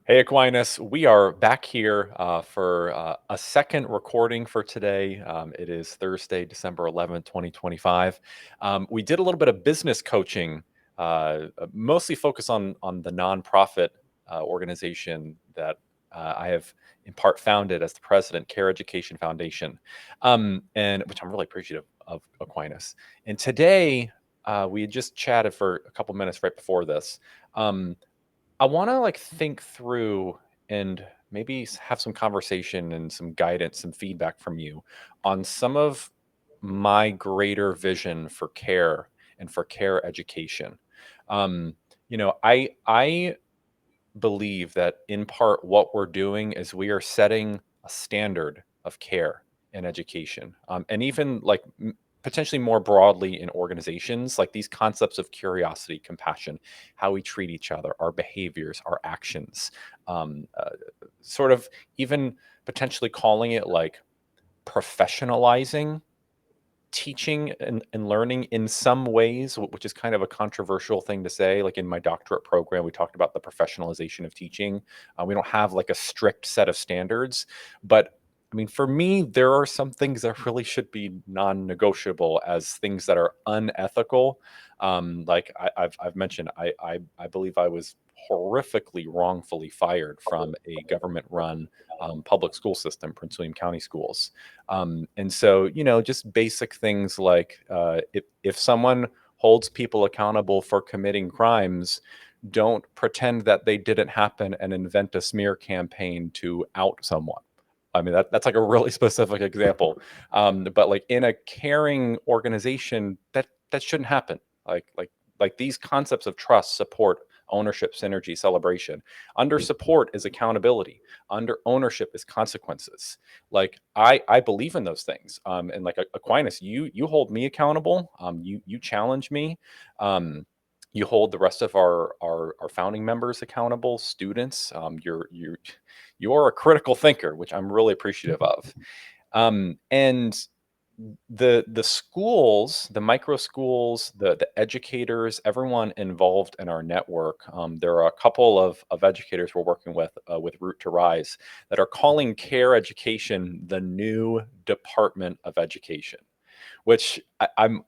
Hey Aquinas, we are back here for a second recording for today. It is Thursday, December 11th, 2025. We did a little bit of business coaching, mostly focused on the nonprofit organization that I have in part founded as the president, Care Education Foundation, and which I'm really appreciative of Aquinas. And today we had just chatted for a couple minutes right before this. I want to think through and maybe have some conversation and some guidance, some feedback from you on some of my greater vision for care and for care education. Um, I believe that in part what we're doing is we are setting a standard of care and education, and even potentially more broadly in organizations, like these concepts of curiosity, compassion, how we treat each other, our behaviors, our actions, um, uh, sort of even potentially calling it like professionalizing teaching and learning in some ways, which is kind of a controversial thing to say. Like in my doctorate program, we talked about the professionalization of teaching. We don't have like a strict set of standards, but I mean, for me, there are some things that really should be non-negotiable as things that are unethical. I've mentioned, I believe I was horrifically wrongfully fired from a government-run public school system, Prince William County Schools. And so, just basic things like if someone holds people accountable for committing crimes, don't pretend that they didn't happen and invent a smear campaign to out someone. I mean, that's like a really specific example. But like in a caring organization, that shouldn't happen. Like these concepts of trust, support, ownership, synergy, celebration. Under support is accountability. Under ownership is consequences. Like I believe in those things. And like Aquinas, you hold me accountable. You challenge me. You hold the rest of our founding members accountable, students. You're a critical thinker, which I'm really appreciative of. And the schools, the micro schools, the educators, everyone involved in our network. There are a couple of educators we're working with Root to Rise that are calling care education the new Department of Education, which I'm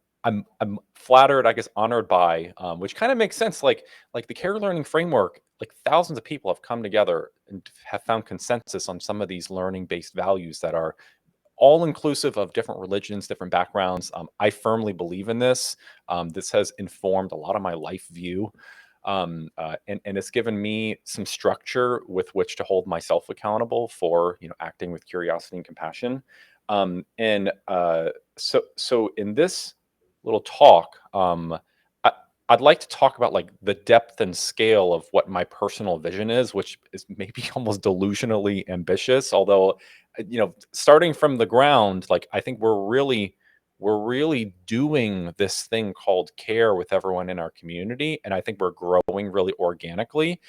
flattered, I guess, honored by, which kind of makes sense. Like the care learning framework, like thousands of people have come together and have found consensus on some of these learning based values that are all inclusive of different religions, different backgrounds. I firmly believe in this. This has informed a lot of my life view. And it's given me some structure with which to hold myself accountable for, acting with curiosity and compassion. So in this little talk, I, I'd like to talk about like the depth and scale of what my personal vision is, which is maybe almost delusionally ambitious. Although, starting from the ground, like I think we're really doing this thing called care with everyone in our community, and I think we're growing really organically,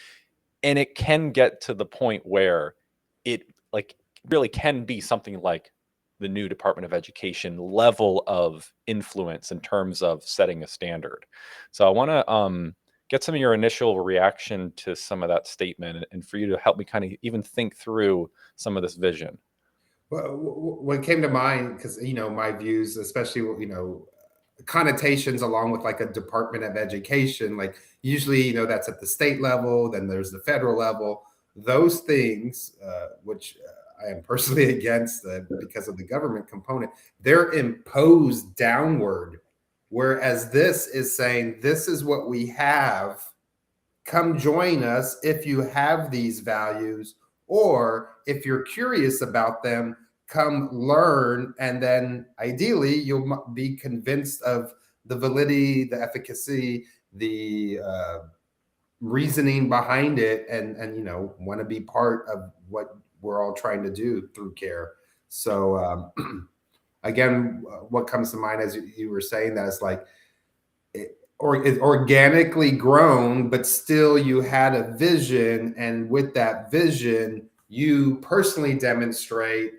and it can get to the point where it like really can be something like the new Department of Education level of influence in terms of setting a standard. So I want to get some of your initial reaction to some of that statement, and for you to help me kind of even think through some of this vision. Well, what came to mind, because my views, especially connotations along with like a Department of Education, like usually that's at the state level, then there's the federal level. Those things, which I am personally against because of the government component, they're imposed downward, whereas this is saying this is what we have. Come join us if you have these values, or if you're curious about them, come learn. And then ideally, you'll be convinced of the validity, the efficacy, the reasoning behind it, and want to be part of what we're all trying to do through care. So, again, what comes to mind as you were saying that is like, or is organically grown, but still you had a vision, and with that vision, you personally demonstrate.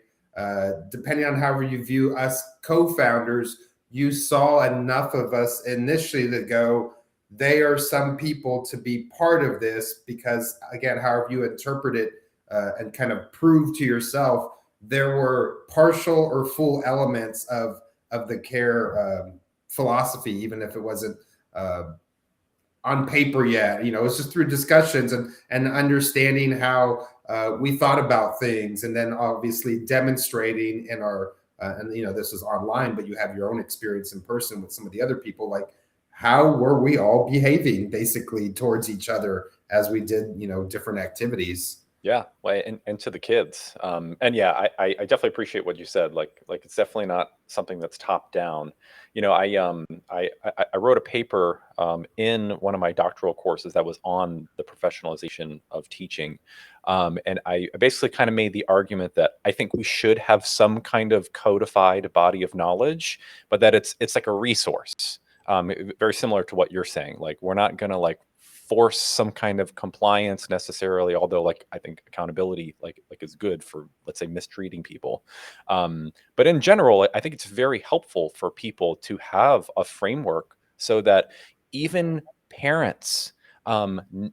Depending on however you view us co-founders, you saw enough of us initially to go. they are some people to be part of this because, again, however you interpret it and kind of prove to yourself, there were partial or full elements of the care philosophy, even if it wasn't uh, on paper yet. It's just through discussions and understanding how we thought about things, and then obviously demonstrating in our and this is online, but you have your own experience in person with some of the other people, like how were we all behaving basically towards each other as we did different activities. Yeah, well, and to the kids, and yeah, I definitely appreciate what you said. Like it's definitely not something that's top down. I wrote a paper in one of my doctoral courses that was on the professionalization of teaching, and I basically kind of made the argument that I think we should have some kind of codified body of knowledge, but that it's like a resource, very similar to what you're saying. Like we're not gonna like force some kind of compliance necessarily, although like I think accountability like is good for, let's say, mistreating people. But in general, I think it's very helpful for people to have a framework so that even parents,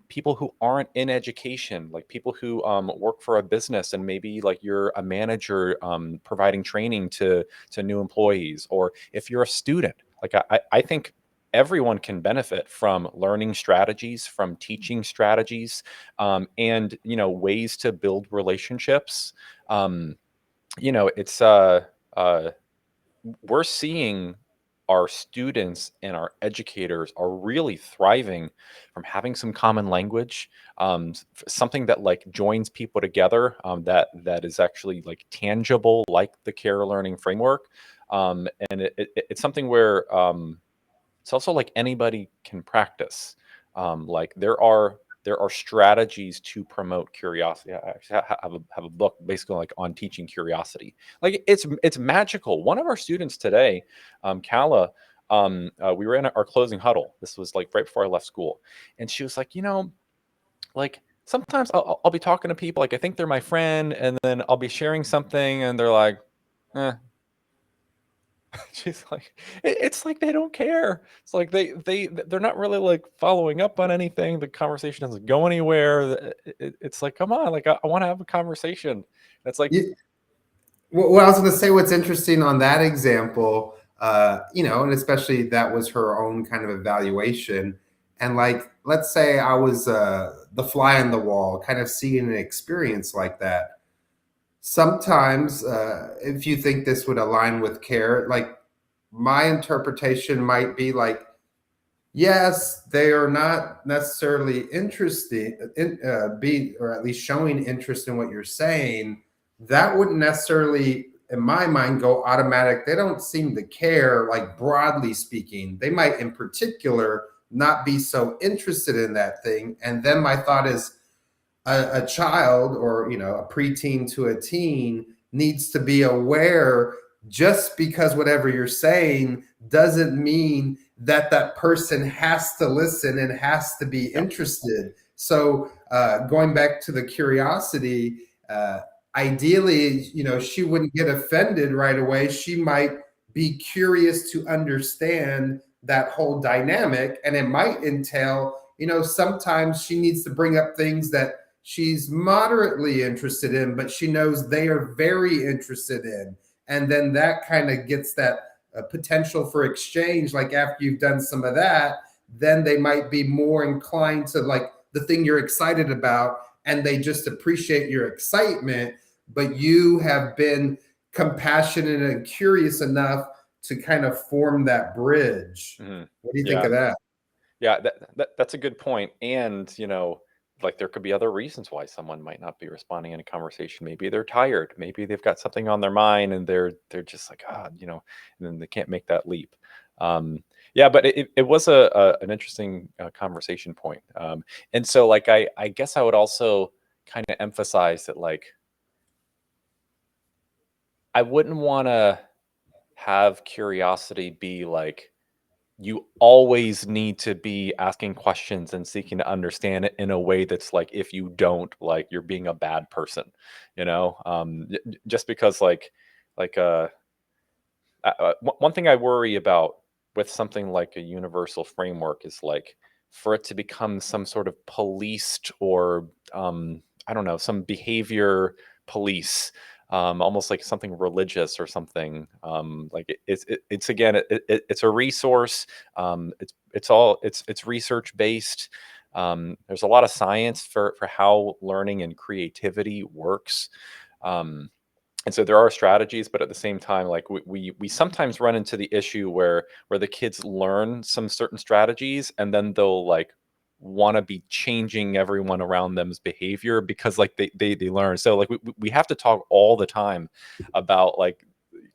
people who aren't in education, like people who work for a business, and maybe like you're a manager providing training to new employees, or if you're a student, like I think everyone can benefit from learning strategies, from teaching strategies, and ways to build relationships. Um, it's uh, we're seeing our students and our educators are really thriving from having some common language, something that like joins people together, that is actually like tangible, like the care learning framework. And it's something where it's also like anybody can practice. Like there are strategies to promote curiosity. I actually have a book basically like on teaching curiosity. Like it's magical. One of our students today, Kala, we were in our closing huddle. This was like right before I left school, and she was like, like sometimes I'll be talking to people, like I think they're my friend, and then I'll be sharing something, and they're like, eh, she's like, It's like they don't care. It's like they're not really like following up on anything. The conversation doesn't go anywhere. It's like, come on, like I want to have a conversation. It's like, Well, I was going to say what's interesting on that example, and especially that was her own kind of evaluation. And like, let's say I was the fly on the wall, kind of seeing an experience like that. Sometimes, if you think this would align with care, like my interpretation might be like, yes, they are not necessarily interested in be or at least showing interest in what you're saying. That wouldn't necessarily, in my mind, go automatic. They don't seem to care, like broadly speaking. They might, in particular, not be so interested in that thing. And then my thought is, a child or a preteen to a teen needs to be aware, just because whatever you're saying doesn't mean that that person has to listen and has to be yeah, interested. So going back to the curiosity, ideally, she wouldn't get offended right away. She might be curious to understand that whole dynamic, and it might entail, sometimes she needs to bring up things that she's moderately interested in, but she knows they are very interested in. And then that kind of gets that potential for exchange. Like after you've done some of that, then they might be more inclined to like the thing you're excited about, and they just appreciate your excitement, but you have been compassionate and curious enough to kind of form that bridge. mhm, What do you think yeah. of that? Yeah, that's a good point. And, like there could be other reasons why someone might not be responding in a conversation. Maybe they're tired. Maybe they've got something on their mind, and they're just like, and then they can't make that leap. Um, yeah, but it was an interesting conversation point. And so like I guess I would also kind of emphasize that like I wouldn't want to have curiosity be like you always need to be asking questions and seeking to understand it in a way that's like if you don't, like you're being a bad person, just because like one thing I worry about with something like a universal framework is like for it to become some sort of policed or I don't know, some behavior police, almost like something religious or something. Like it's again, it's a resource. It's research based. There's a lot of science for how learning and creativity works. Um, and so there are strategies, but at the same time, like we sometimes run into the issue where the kids learn some certain strategies and then they'll like want to be changing everyone around them's behavior because like they learn. So like we have to talk all the time about like,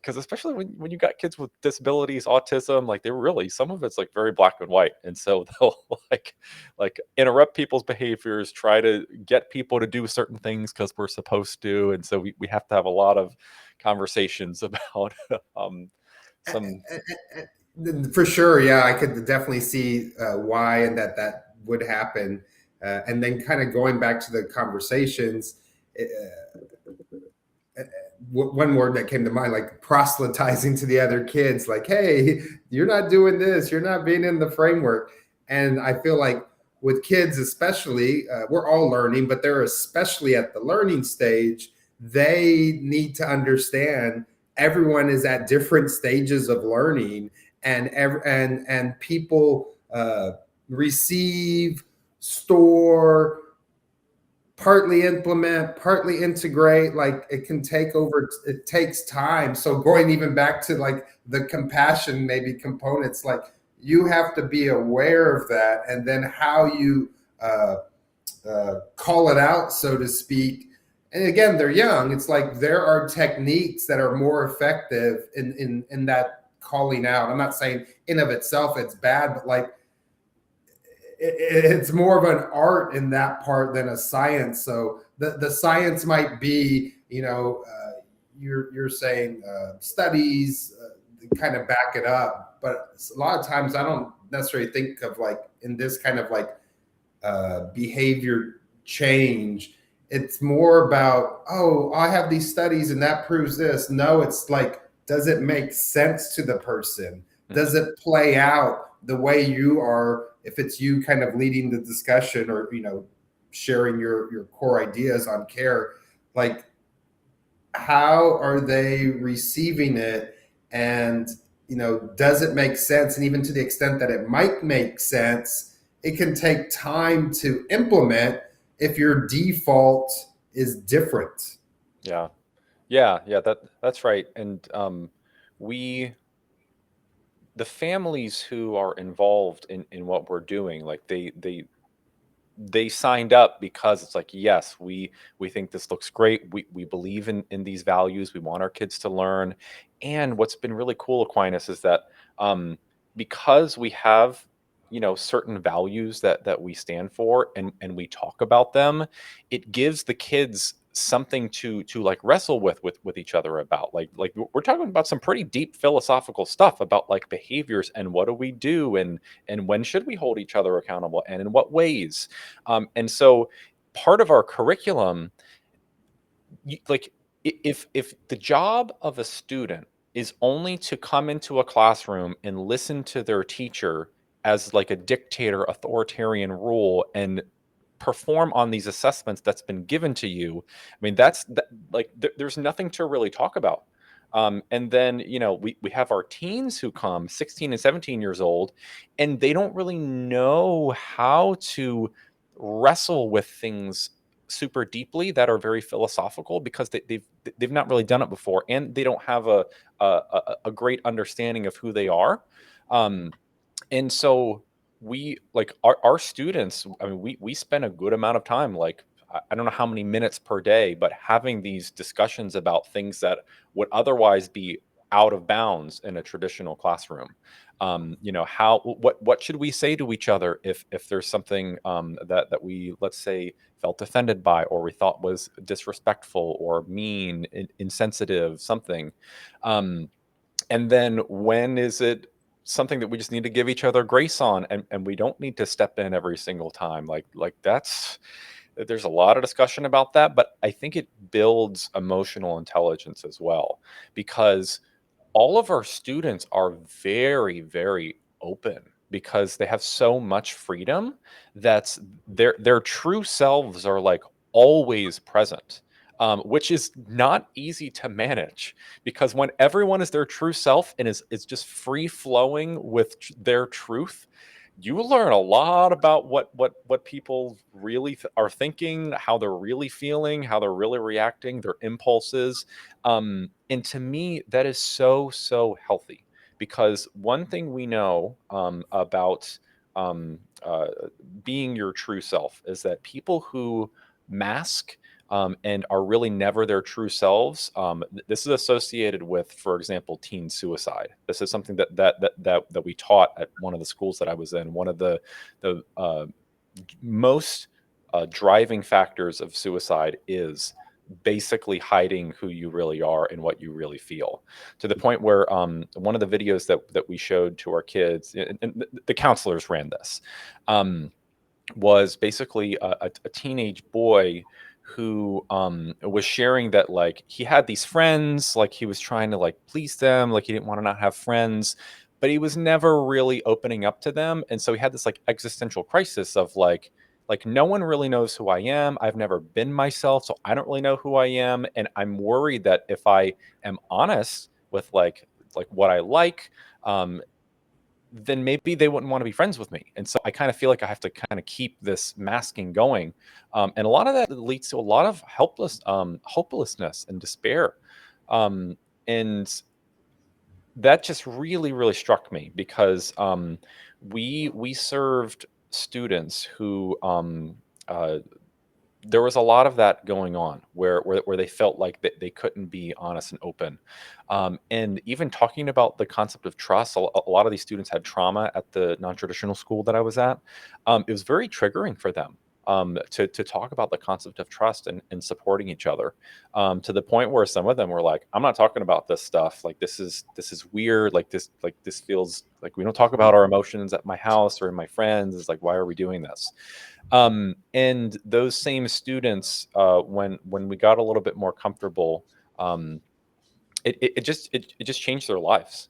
because especially when you got kids with disabilities, autism, like they really, some of it's like very black and white, and so they'll like interrupt people's behaviors, try to get people to do certain things because we're supposed to, and so we have to have a lot of conversations about some. For sure, yeah, I could definitely see why and that would happen. And then kind of going back to the conversations, one word that came to mind, like proselytizing to the other kids, like, hey, you're not doing this, you're not being in the framework. And I feel like with kids, especially, we're all learning, but they're especially at the learning stage, they need to understand everyone is at different stages of learning, and people receive, store, partly implement, partly integrate. Like it can take over, it takes time. So going even back to like the compassion, maybe components, like you have to be aware of that, and then how you call it out, so to speak. And again, they're young. It's like there are techniques that are more effective in that calling out. I'm not saying in of itself it's bad, but like it's more of an art in that part than a science. So the science might be, you're saying studies kind of back it up, but a lot of times I don't necessarily think of like in this kind of like behavior change. It's more about, oh, I have these studies and that proves this. No, it's like, does it make sense to the person? Mhm. Does it play out the way you are? If it's you kind of leading the discussion, or sharing your core ideas on care, like how are they receiving it? And does it make sense? And even to the extent that it might make sense, it can take time to implement if your default is different. Yeah, yeah, that's right. And we the families who are involved in what we're doing, like they signed up because it's like, yes, we think this looks great, we believe in these values, we want our kids to learn. And what's been really cool, Aquinas, is that um because we have certain values that we stand for, and we talk about them, it gives the kids something to like wrestle with each other about. Like we're talking about some pretty deep philosophical stuff about like behaviors and what do we do, and when should we hold each other accountable and in what ways. And so part of our curriculum, like if the job of a student is only to come into a classroom and listen to their teacher as like a dictator authoritarian rule and perform on these assessments that's been given to you, I mean like there's nothing to really talk about. And then we have our teens who come 16 and 17 years old, and they don't really know how to wrestle with things super deeply that are very philosophical because they've not really done it before, and they don't have a great understanding of who they are. um, and so we like our students, I mean, we spend a good amount of time, like I don't know how many minutes per day, but having these discussions about things that would otherwise be out of bounds in a traditional classroom. How what should we say to each other if there's something that we, let's say, felt offended by, or we thought was disrespectful or mean, insensitive, something. um, and then when is it something that we just need to give each other grace on, and we don't need to step in every single time, like that's, there's a lot of discussion about that, but I think it builds emotional intelligence as well, because all of our students are very, very open. because they have so much freedom that their true selves are like always present, which is not easy to manage, because when everyone is their true self and is just free flowing with their truth, you learn a lot about what people really are thinking, how they're really feeling, how they're really reacting, their impulses. And to me, that is so healthy, because one thing we know about um, uh, being your true self is that people who mask and are really never their true selves. This is associated with, for example, teen suicide. This is something that we taught at one of the schools that I was in. One of the most driving factors of suicide is basically hiding who you really are and what you really feel, to the point where one of the videos that we showed to our kids, and the counselors ran this, was basically a teenage boy who was sharing that like he had these friends, like he was trying to like please them, like he didn't want to not have friends, but he was never really opening up to them. And so he had this like existential crisis of like no one really knows who I am. I've never been myself, so I don't really know who I am, and I'm worried that if I am honest with like what I like, um, then maybe they wouldn't want to be friends with me. And so I kind of feel like I have to kind of keep this masking going. And a lot of that leads to a lot of hopelessness and despair. Um, and that just really struck me, because we served students who uh, there was a lot of that going on, where they felt like they couldn't be honest and open, and even talking about the concept of trust. A lot of these students had trauma at the non-traditional school that I was at. It was very triggering for them, to talk about the concept of trust and supporting each other, to the point where some of them were like, "I'm not talking about this stuff. Like this is weird. Like this feels like we don't talk about our emotions at my house or in my friends. It's like, why are we doing this?" And those same students, when we got a little bit more comfortable, um, it just changed their lives.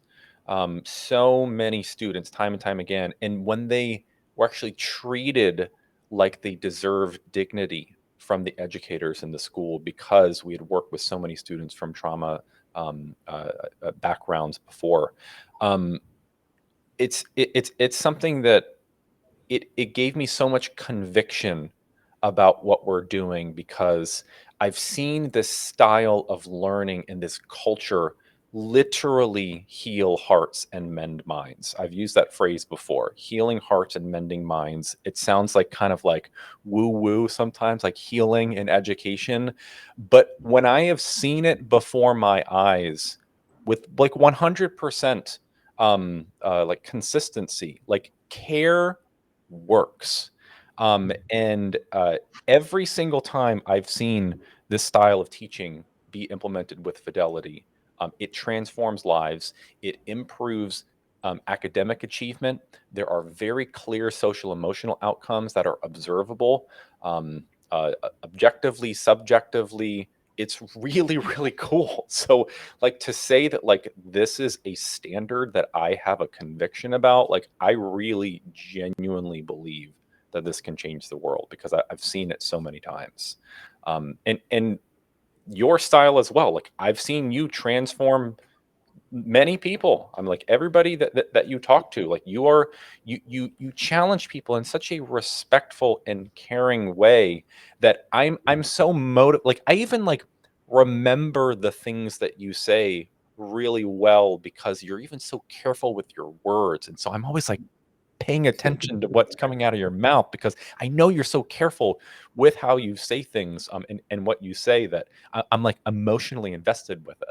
So many students, time and time again, and when they were actually treated like they deserved dignity from the educators in the school, because we had worked with so many students from trauma backgrounds before. um, it's something that it gave me so much conviction about what we're doing, because I've seen this style of learning and this culture literally heal hearts and mend minds. I've used that phrase before, healing hearts and mending minds. It sounds like kind of like woo woo sometimes, like healing in education. But when I have seen it before my eyes with like 100% like consistency, like care works. And every single time I've seen this style of teaching be implemented with fidelity, it transforms lives, it improves academic achievement. There are very clear social emotional outcomes that are observable, objectively, subjectively. It's really cool. So, like, to say that like this is a standard that I have a conviction about, like I really genuinely believe that this can change the world, because I've seen it so many times. And your style as well. Like I've seen you transform many people. I'm like everybody that you talk to, like you challenge people in such a respectful and caring way that I'm so like I even like remember the things that you say really well, because you're even so careful with your words. And so I'm always like paying attention to what's coming out of your mouth, because I know you're so careful with how you say things, and what you say, that I'm like emotionally invested with it.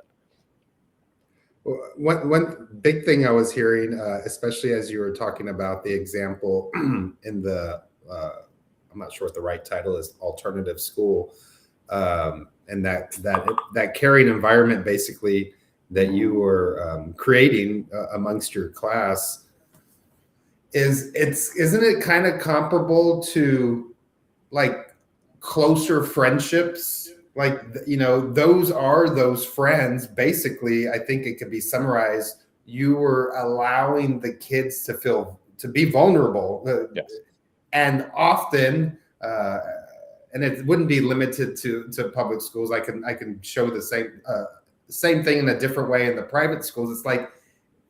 One big thing I was hearing, especially as you were talking about the example in the, I'm not sure what the right title is, alternative school, and that caring environment basically that you were creating amongst your class, isn't it kind of comparable to like closer friendships? Like, those are those friends. Basically, I think it could be summarized. You were allowing the kids to feel to be vulnerable. Yes. And often, and it wouldn't be limited to public schools. I can show the same thing in a different way in the private schools. It's like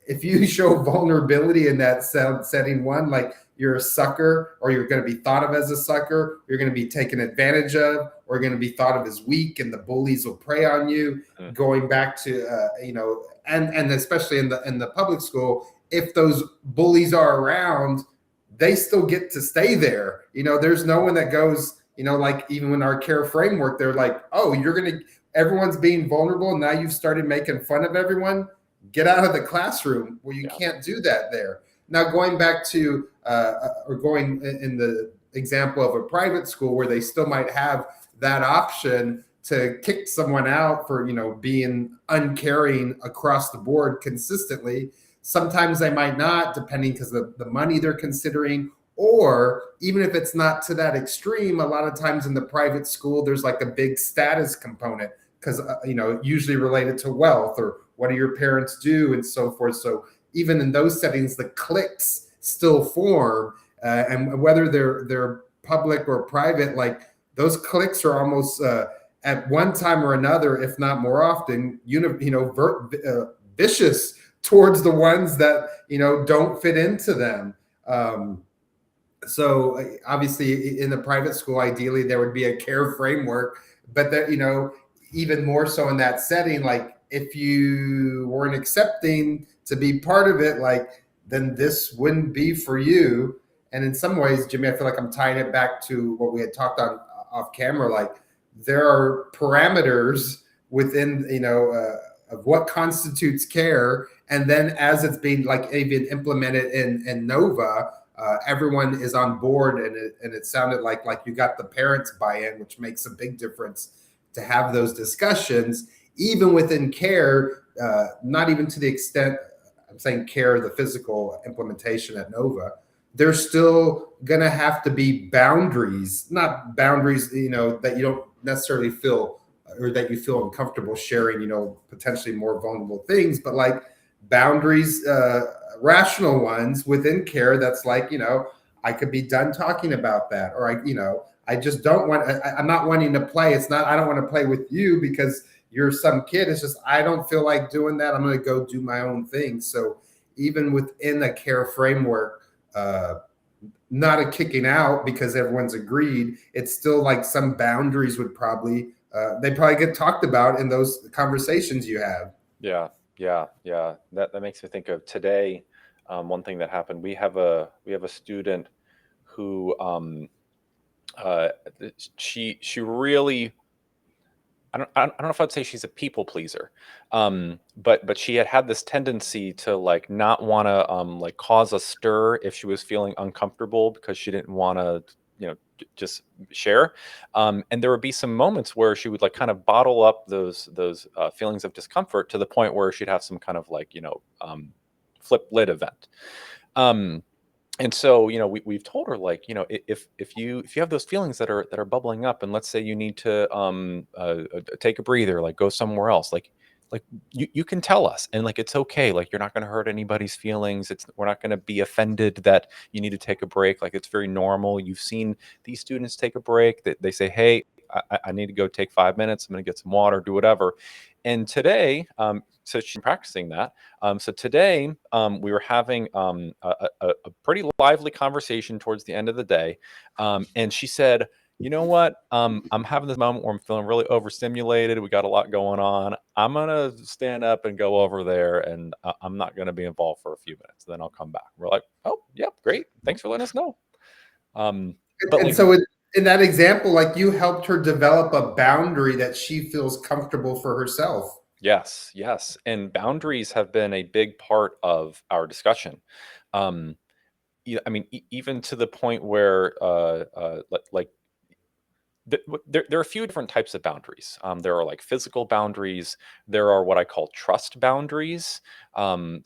if you show vulnerability in that setting, one, like you're a sucker, or you're going to be thought of as a sucker, you're going to be taken advantage of, or going to be thought of as weak, and the bullies will prey on you. Mm. Going back to and especially in the public school, if those bullies are around, they still get to stay there. There's no one that goes, like even in our care framework, they're like, oh, everyone's being vulnerable. Now you've started making fun of everyone. Get out of the classroom. Well, you Yeah. can't do that there. Now, going back to, or going in the example of a private school where they still might have that option to kick someone out for, being uncaring across the board consistently. Sometimes they might not, depending, because of the money they're considering. Or even if it's not to that extreme, a lot of times in the private school, there's like a big status component because, usually related to wealth or what do your parents do and so forth. So even in those settings, the cliques still form. And whether they're public or private, like those cliques are almost at one time or another, if not more often, vicious towards the ones that don't fit into them. So obviously in the private school, ideally there would be a care framework, but that even more so in that setting, like if you weren't accepting to be part of it, like then this wouldn't be for you. And in some ways, Jimmy, I feel like I'm tying it back to what we had talked on off camera. Like there are parameters within of what constitutes care, and then as it's being like even implemented in Nova, everyone is on board, and it sounded like you got the parents buy-in, which makes a big difference to have those discussions, even within care. Not even to the extent I'm saying care, the physical implementation at Nova. There's still gonna have to be boundaries, not boundaries, that you don't necessarily feel or that you feel uncomfortable sharing, potentially more vulnerable things, but like boundaries, rational ones within care. That's like, I could be done talking about that, or I just don't want. I'm not wanting to play. It's not. I don't want to play with you because you're some kid. It's just I don't feel like doing that. I'm going to go do my own thing. So even within a care framework, not a kicking out because everyone's agreed. It's still like some boundaries would probably they probably get talked about in those conversations you have. Yeah, yeah. That makes me think of today. One thing that happened. We have a student who uh, she really, I don't know if I'd say she's a people pleaser, but she had this tendency to like not want to like cause a stir if she was feeling uncomfortable because she didn't want to just share. And there would be some moments where she would like kind of bottle up those feelings of discomfort to the point where she'd have some kind of like flip lid event. Um, and so we've told her like if you have those feelings that are bubbling up, and let's say you need to take a breather, like go somewhere else, like you can tell us, and like it's okay, like you're not going to hurt anybody's feelings. We're not going to be offended that you need to take a break. Like it's very normal. You've seen these students take a break, that they say, hey, I need to go take 5 minutes, I'm going to get some water, do whatever. And today, so she's practicing that. So today, we were having a pretty lively conversation towards the end of the day. And she said, you know what? I'm having this moment where I'm feeling really overstimulated. We got a lot going on. I'm going to stand up and go over there, and I'm not going to be involved for a few minutes. Then I'll come back. We're like, oh, yep, great. Thanks for letting us know. But And like, so in that example, like you helped her develop a boundary that she feels comfortable for herself. yes, yes. And boundaries have been a big part of our discussion. Um, I mean, even to the point where, like, there are a few different types of boundaries. There are like physical boundaries. There are what I call trust boundaries. One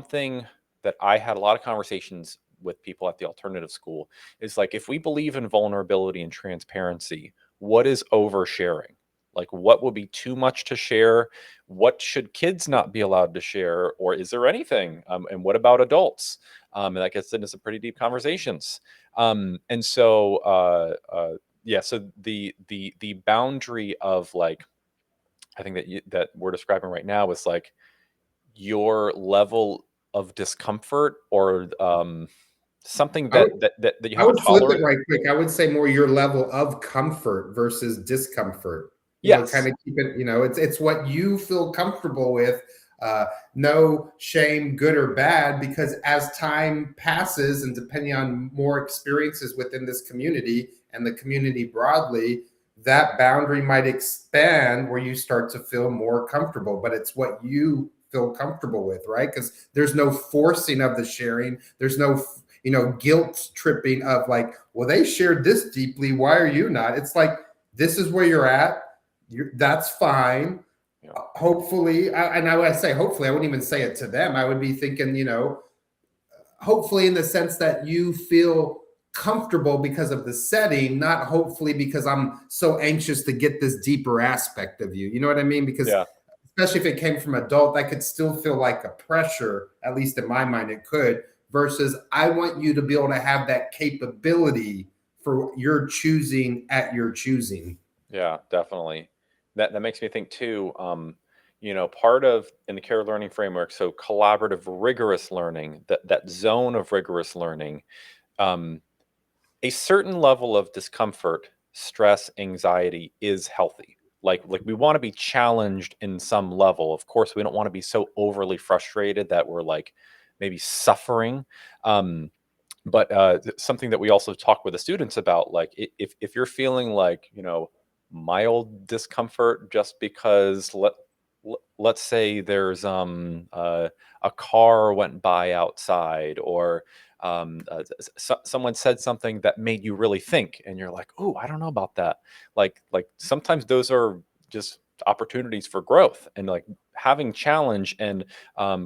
thing that I had a lot of conversations with people at the alternative school is like, if we believe in vulnerability and transparency, what is oversharing? Like, what will be too much to share? What should kids not be allowed to share? Or is there anything? And what about adults? And that gets into some pretty deep conversations. And so, yeah, so the boundary of like, I think that that we're describing right now is like your level of discomfort or something I would, that you I have a would flip it tolerance. right quick. I would say more your level of comfort versus discomfort. Kind Yes. of keep it. It's what you feel comfortable with. Uh, no shame, good or bad, because as time passes and depending on more experiences within this community and the community broadly, that boundary might expand where you start to feel more comfortable. But it's what you feel comfortable with, right? Because there's no forcing of the sharing. There's no guilt tripping of like, well, they shared this deeply. Why are you not? It's like, this is where you're at. That's fine. Yeah. Hopefully, and I would say, hopefully, I wouldn't even say it to them. I would be thinking, hopefully in the sense that you feel comfortable because of the setting, not hopefully because I'm so anxious to get this deeper aspect of you. You know what I mean? Because Yeah. especially if it came from adult, that could still feel like a pressure, at least in my mind, it could, versus I want you to be able to have that capability for your choosing at your choosing. Yeah, definitely. That makes me think too, part of in the care learning framework, so collaborative rigorous learning, that zone of rigorous learning, um, a certain level of discomfort, stress, anxiety is healthy. Like we want to be challenged in some level. Of course, we don't want to be so overly frustrated that we're like maybe suffering. Um, but something that we also talk with the students about, like if you're feeling like mild discomfort just because let's say there's a car went by outside, or someone said something that made you really think, and you're like, oh, I don't know about that. Like sometimes those are just opportunities for growth, and like having challenge, and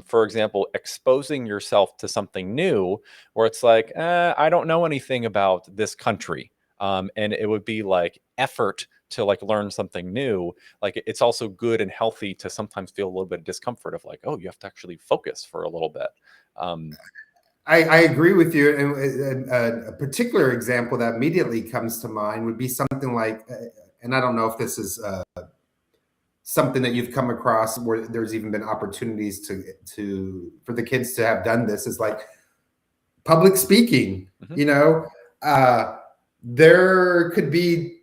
for example, exposing yourself to something new where it's like, I don't know anything about this country. And it would be like effort to like learn something new. Like it's also good and healthy to sometimes feel a little bit of discomfort of like, oh, you have to actually focus for a little bit. Um, I agree with you. And a particular example that immediately comes to mind would be something like, and I don't know if this is something that you've come across where there's even been opportunities to for the kids to have done this, is like public speaking. mhm. You know, uh, there could be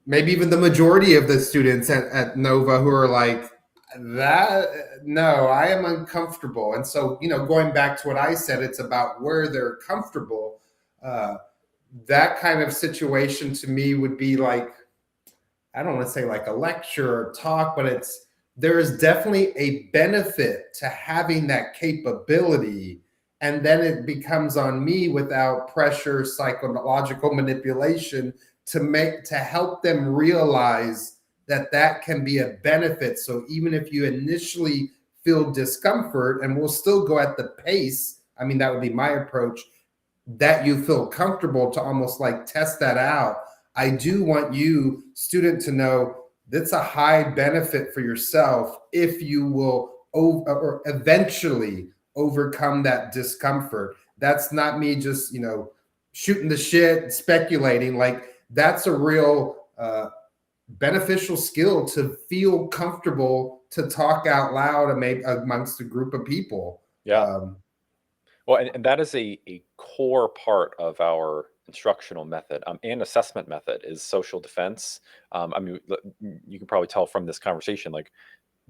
maybe even the majority of the students at Nova who are like, that no, I am uncomfortable. And so, going back to what I said, it's about where they're comfortable. Uh, that kind of situation to me would be like, I don't want to say like a lecture or talk, but there is definitely a benefit to having that capability. And then it becomes on me without pressure, psychological manipulation to help them realize that that can be a benefit. So even if you initially feel discomfort, and we'll still go at the pace, I mean, that would be my approach, that you feel comfortable to almost like test that out. I do want you, student, to know that's a high benefit for yourself if you will or eventually overcome that discomfort. That's not me just, shooting the shit, speculating. Like that's a real beneficial skill to feel comfortable to talk out loud and maybe amongst a group of people. Yeah. Well, and that is a core part of our instructional method, and assessment method is social defense. I mean, you can probably tell from this conversation, like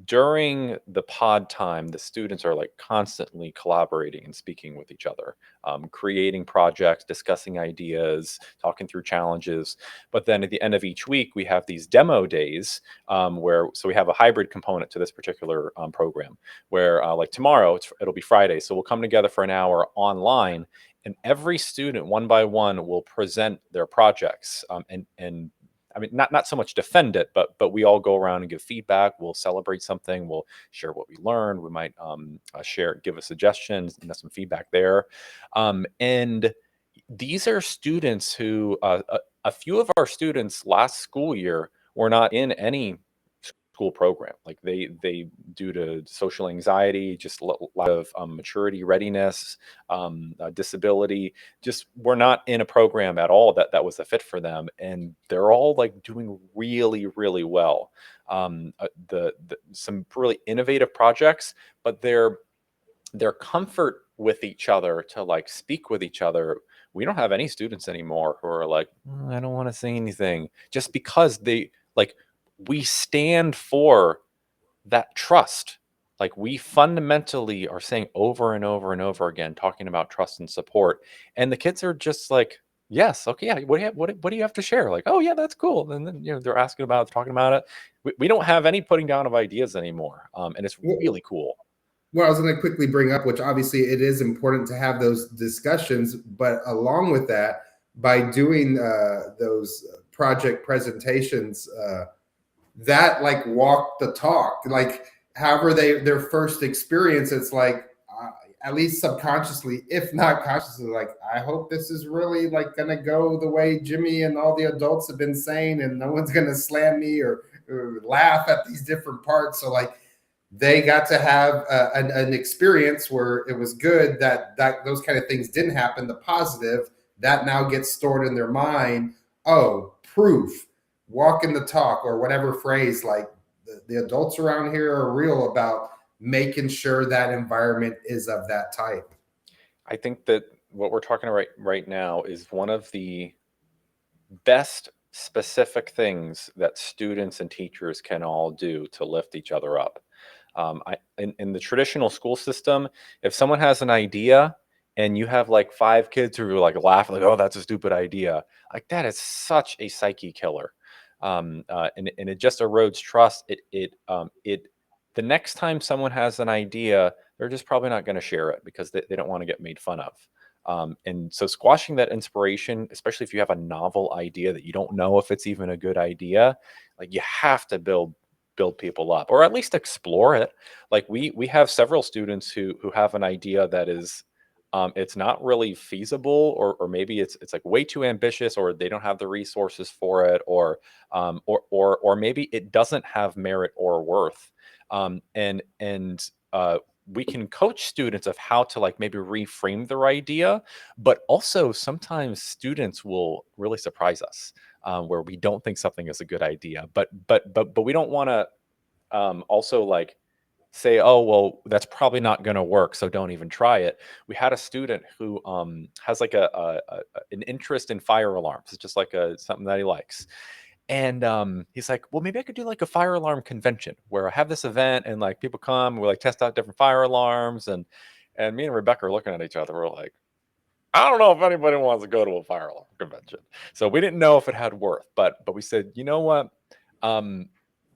during the pod time, the students are like constantly collaborating and speaking with each other, creating projects, discussing ideas, talking through challenges. But then at the end of each week, we have these demo days, so we have a hybrid component to this particular program where like tomorrow, it'll be Friday. So we'll come together for an hour online, and every student one by one will present their projects, and I mean, not so much defend it, but we all go around and give feedback. We'll celebrate something. We'll share what we learned. We might give a suggestion, some feedback there. And these are students who, a few of our students last school year were not in any school program. Like they due to social anxiety, just a lot of maturity readiness, disability, just were not in a program at all that was a fit for them, and they're all like doing really really well. The some really innovative projects, but their comfort with each other to like speak with each other. We don't have any students anymore who are like, "Mm, I don't want to say anything," just because they like we stand for that trust. Like we fundamentally are saying over and over and over again, talking about trust and support. And the kids are just like, yes, okay, yeah, what do you have, what do you have to share? Like, oh yeah, that's cool. And then they're asking about it, talking about it. We don't have any putting down of ideas anymore. And it's really cool. Well, I was going to quickly bring up, which obviously it is important to have those discussions, but along with that, by doing those project presentations, that like walk the talk. Like, however their first experience, it's like at least subconsciously, if not consciously, like I hope this is really like gonna go the way Jimmy and all the adults have been saying, and no one's gonna slam me or laugh at these different parts. So like they got to have an experience where it was good that those kind of things didn't happen. The positive that now gets stored in their mind. Oh, proof, walking the talk, or whatever phrase. Like the adults around here are real about making sure that environment is of that type. I think that what we're talking about right now is one of the best specific things that students and teachers can all do to lift each other up. In the traditional school system, if someone has an idea and you have like five kids who are like laughing, like, "Oh, that's a stupid idea," like that is such a psyche killer, and it just erodes trust. It the next time someone has an idea, they're just probably not going to share it because they don't want to get made fun of. And so squashing that inspiration, especially if you have a novel idea that you don't know if it's even a good idea, like you have to build people up or at least explore it. Like we have several students who have an idea that is it's not really feasible, or maybe it's like way too ambitious, or they don't have the resources for it, or maybe it doesn't have merit or worth. And we can coach students of how to like maybe reframe their idea, but also sometimes students will really surprise us, where we don't think something is a good idea, but we don't want to also like say, oh well, that's probably not going to work, so don't even try it. We had a student who has like an interest in fire alarms. It's just like a something that he likes. And he's like, well, maybe I could do like a fire alarm convention where I have this event and like people come, we like test out different fire alarms. And me and Rebecca are looking at each other. We're like, I don't know if anybody wants to go to a fire alarm convention. So we didn't know if it had worth, but we said, you know what? Um,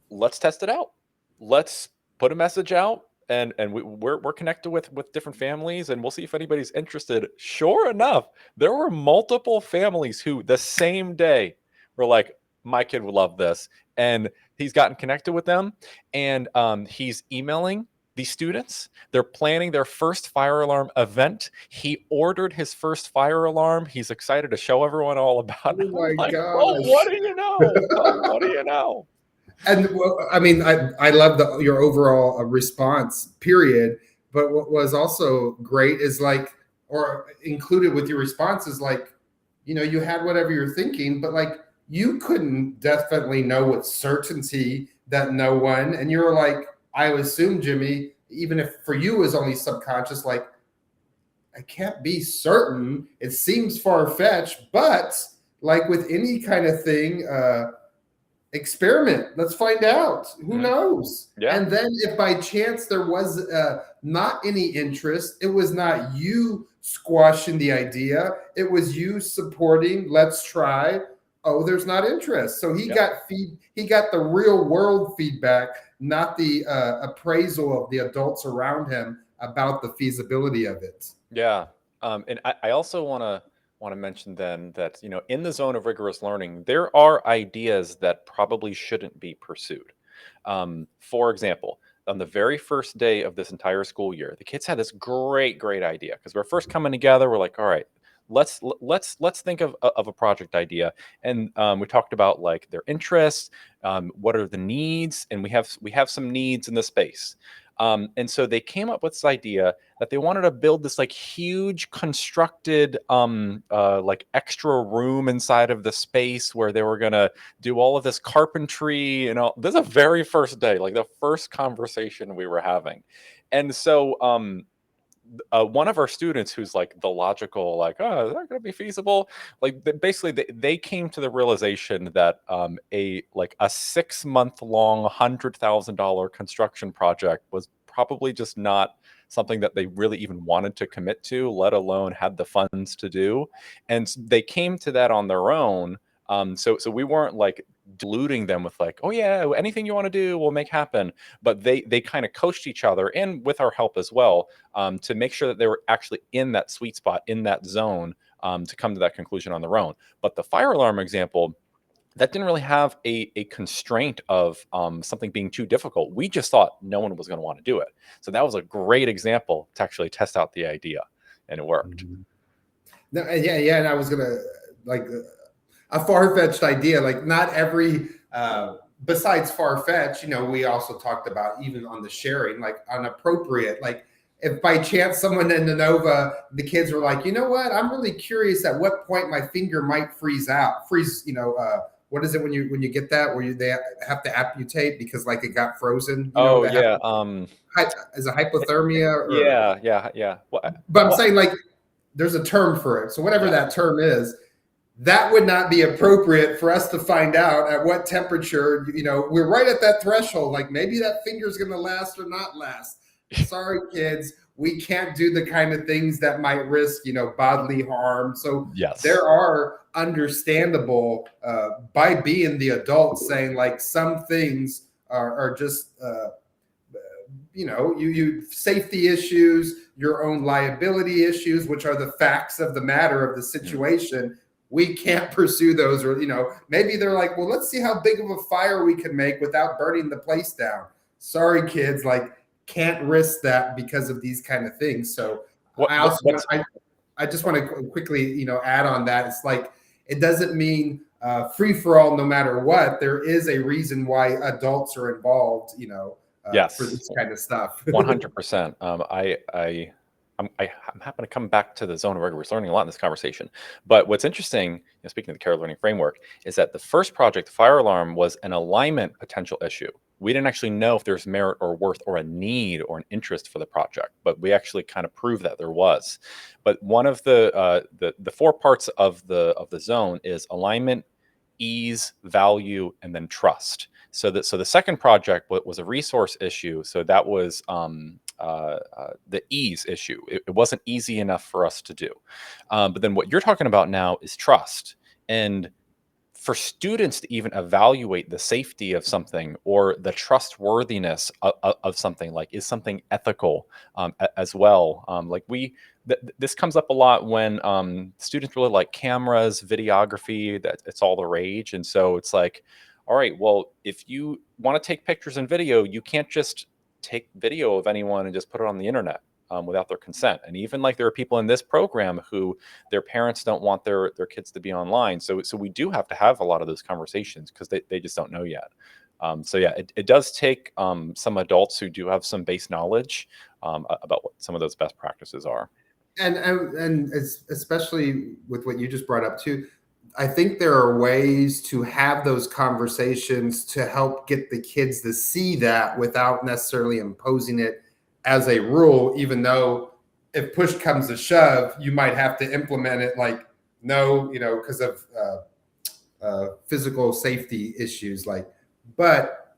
let's test it out. Let's put a message out, and we're connected with different families, and we'll see if anybody's interested. Sure enough, there were multiple families who the same day were like, my kid would love this, and he's gotten connected with them, and he's emailing these students. They're planning their first fire alarm event. He ordered his first fire alarm. He's excited to show everyone all about it. Oh I'm my like, well, what gosh. do you know? Well, what do you know? And well, I mean, I love your overall response, period. But what was also great is like, or included with your response is like, you had whatever you're thinking, but like you couldn't definitely know with certainty that no one, and you're like, I assume, Jimmy, even if for you is only subconscious, like I can't be certain. It seems far fetched, but like with any kind of thing, experiment. Let's find out. Who Mhm. knows? Yeah. And then, if by chance there was not any interest, it was not you squashing the idea. It was you supporting. Let's try. Oh, there's not interest. So he Yeah. got He got the real world feedback, not the appraisal of the adults around him about the feasibility of it. Yeah. And I also want to mention then that, in the zone of rigorous learning, there are ideas that probably shouldn't be pursued. For example, on the very first day of this entire school year, the kids had this great idea because we're first coming together. We're like, all right, let's think of a project idea. And we talked about like their interests, what are the needs, and we have some needs in the space. And so they came up with this idea that they wanted to build this like huge constructed like extra room inside of the space where they were gonna do all of this carpentry and all. This is the very first day, like the first conversation we were having. And so one of our students, who's like the logical, like, oh, is that going to be feasible? Like, basically, they came to the realization that a 6 month long $100,000 construction project was probably just not something that they really even wanted to commit to, let alone had the funds to do. And they came to that on their own. So we weren't like deluding them with like, oh yeah, anything you want to do, we'll make happen. But they kind of coached each other, and with our help as well, to make sure that they were actually in that sweet spot, in that zone, to come to that conclusion on their own. But the fire alarm example, that didn't really have a constraint of something being too difficult. We just thought no one was going to want to do it. So that was a great example to actually test out the idea, and it worked. No, yeah, and I was gonna like a far-fetched idea. Like not every besides far-fetched, we also talked about even on the sharing, like unappropriate. Like if by chance someone in the Nova, the kids were like, you know what, I'm really curious at what point my finger might freeze. What is it when you get that where they have to amputate because like it got frozen? Oh That yeah, is a hypothermia or. yeah. But I'm Well, saying like there's a term for it. So whatever yeah. that term is, that would not be appropriate for us to find out at what temperature, we're right at that threshold. Like maybe that finger's going to last or not last. Sorry, kids, we can't do the kind of things that might risk, bodily harm. So Yes. there are understandable by being the adult saying like some things are just, you safety issues, your own liability issues, which are the facts of the matter of the situation. We can't pursue those, or maybe they're like, well, let's see how big of a fire we can make without burning the place down. Sorry, kids, like can't risk that because of these kind of things. So I also I just want to quickly add on that. It's like it doesn't mean free for all no matter what. There is a reason why adults are involved, Yes. for this kind of stuff. 100%. I'm happy to come back to the zone of rigor. We're learning a lot in this conversation. But what's interesting, speaking of the care learning framework, is that the first project, the fire alarm, was an alignment potential issue. We didn't actually know if there's merit or worth or a need or an interest for the project, but we actually kind of proved that there was. But one of the four parts of the zone is alignment, ease, value, and then trust. So the second project was a resource issue. So that was the ease issue. It wasn't easy enough for us to do. But then what you're talking about now is trust. And for students to even evaluate the safety of something or the trustworthiness of something, like is something ethical as well. This comes up a lot when students really like cameras, videography, that it's all the rage. And so it's like, all right, well, if you want to take pictures and video, you can't just take video of anyone and just put it on the internet without their consent. And even like there are people in this program who their parents don't want their kids to be online. So we do have to have a lot of those conversations because they just don't know yet. So yeah, it does take some adults who do have some base knowledge about what some of those best practices are. And especially with what you just brought up too, I think there are ways to have those conversations to help get the kids to see that without necessarily imposing it as a rule, even though if push comes to shove, you might have to implement it like, no, because of physical safety issues. But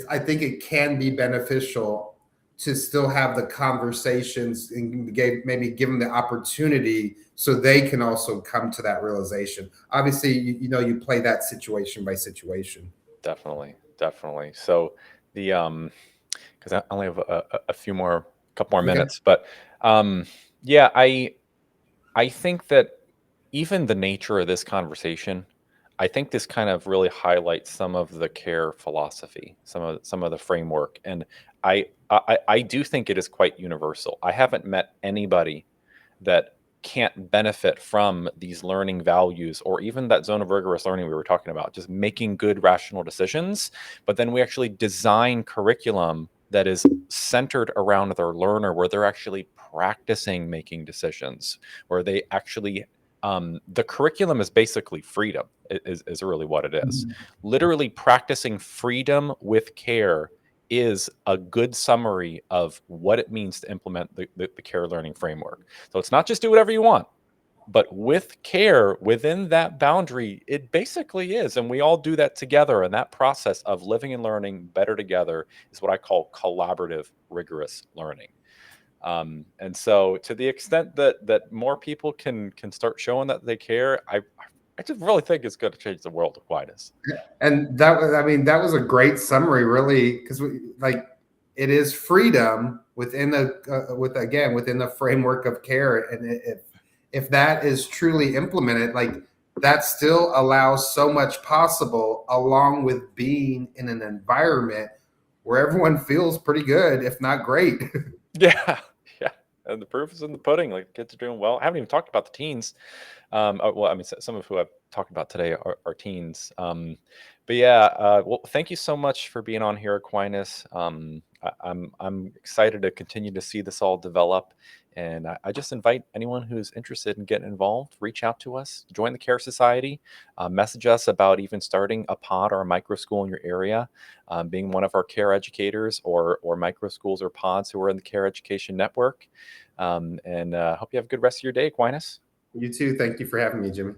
I think it can be beneficial to still have the conversations and maybe give them the opportunity so they can also come to that realization. Obviously, you play that situation by situation. Definitely. So the because I only have a couple more Okay. minutes, but yeah, I think that even the nature of this conversation, I think this kind of really highlights some of the care philosophy, some of the framework, and I do think it is quite universal. I haven't met anybody that can't benefit from these learning values, or even that zone of rigorous learning we were talking about, just making good rational decisions. But then we actually design curriculum that is centered around their learner, where they're actually practicing making decisions, where they actually the curriculum is basically freedom, is really what it is. Mhm. Literally practicing freedom with care is a good summary of what it means to implement the care learning framework. So it's not just do whatever you want, but with care within that boundary, it basically is. And we all do that together. And that process of living and learning better together is what I call collaborative, rigorous learning. And so, to the extent that more people can start showing that they care, I just really think it's going to change the world of Aquinas. And that was, I mean, that was a great summary, really, because we like it is freedom within with again within the framework of care, and if that is truly implemented, like that still allows so much possible, along with being in an environment where everyone feels pretty good, if not great. Yeah, yeah. And the proof is in the pudding. Like kids are doing well. I haven't even talked about the teens. Well, I mean, some of who I've talked about today are teens. But yeah, well, thank you so much for being on here, Aquinas. I'm excited to continue to see this all develop, and I just invite anyone who's interested in getting involved, reach out to us, join the Care Society, message us about even starting a pod or a micro school in your area, being one of our care educators or micro schools or pods who are in the Care Education Network. And hope you have a good rest of your day, Aquinas. You too. Thank you for having me, Jimmy.